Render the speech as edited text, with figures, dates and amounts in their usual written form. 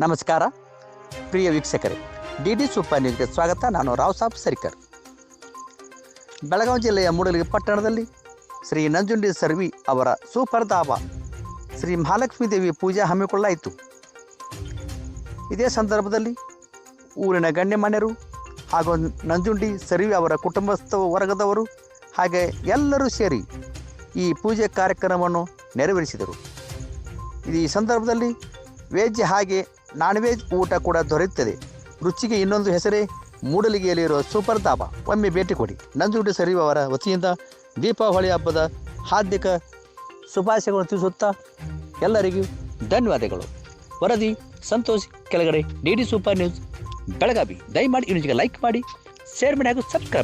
ನಮಸ್ಕಾರ ಪ್ರಿಯ ವೀಕ್ಷಕರೇ, D super ನ್ಯೂಸ್ಗೆ ಸ್ವಾಗತ. ನಾನು ರಾವ್ ಸಾಬ್ ಸರಿಕರ್. ಬೆಳಗಾವಿ ಜಿಲ್ಲೆಯ ಮೂಡಲಗಿ ಪಟ್ಟಣದಲ್ಲಿ ಶ್ರೀ ನಂಜುಂಡಿ ಸರ್ವಿ ಅವರ ಸೂಪರ್ ಧಾಬಾ ಶ್ರೀ ಮಹಾಲಕ್ಷ್ಮೀ ದೇವಿ ಪೂಜೆ ಹಮ್ಮಿಕೊಳ್ಳಾಯಿತು. ಇದೇ ಸಂದರ್ಭದಲ್ಲಿ ಊರಿನ ಗಣ್ಯಮಾನ್ಯರು ಹಾಗೂ ನಂಜುಂಡಿ ಸರ್ವಿ ಅವರ ಕುಟುಂಬಸ್ಥ ವರ್ಗದವರು ಹಾಗೆ ಎಲ್ಲರೂ ಸೇರಿ ಈ ಪೂಜೆ ಕಾರ್ಯಕ್ರಮವನ್ನು ನೆರವೇರಿಸಿದರು. ಈ ಸಂದರ್ಭದಲ್ಲಿ ವೆಜ್ ಹಾಗೆ ನಾನ್ ವೆಜ್ ಊಟ ಕೂಡ ದೊರೆಯುತ್ತದೆ. ರುಚಿಗೆ ಇನ್ನೊಂದು ಹೆಸರೇ ಮೂಡಲಗಿಯಲ್ಲಿರುವ ಸೂಪರ್ ಧಾಬಾ. ಒಮ್ಮೆ ಭೇಟಿ ಕೊಡಿ. ನಂಜುಂಡಿ ಸರ್ವಿ ಅವರ ವತಿಯಿಂದ ದೀಪಾವಳಿ ಹಬ್ಬದ ಹಾರ್ದಿಕ ಶುಭಾಶಯಗಳನ್ನು ತಿಳಿಸುತ್ತಾ ಎಲ್ಲರಿಗೂ ಧನ್ಯವಾದಗಳು. ವರದಿ ಸಂತೋಷ್ ಕೆಳಗಡೆ, ಡಿ ಸೂಪರ್ ನ್ಯೂಸ್ ಬೆಳಗಾವಿ. ದಯಮಾಡಿ ಈ ನ್ಯೂಸ್ಗೆ ಲೈಕ್ ಮಾಡಿ, ಶೇರ್ ಮಾಡಿ ಹಾಗೂ ಸಬ್ಸ್ಕ್ರೈಬ್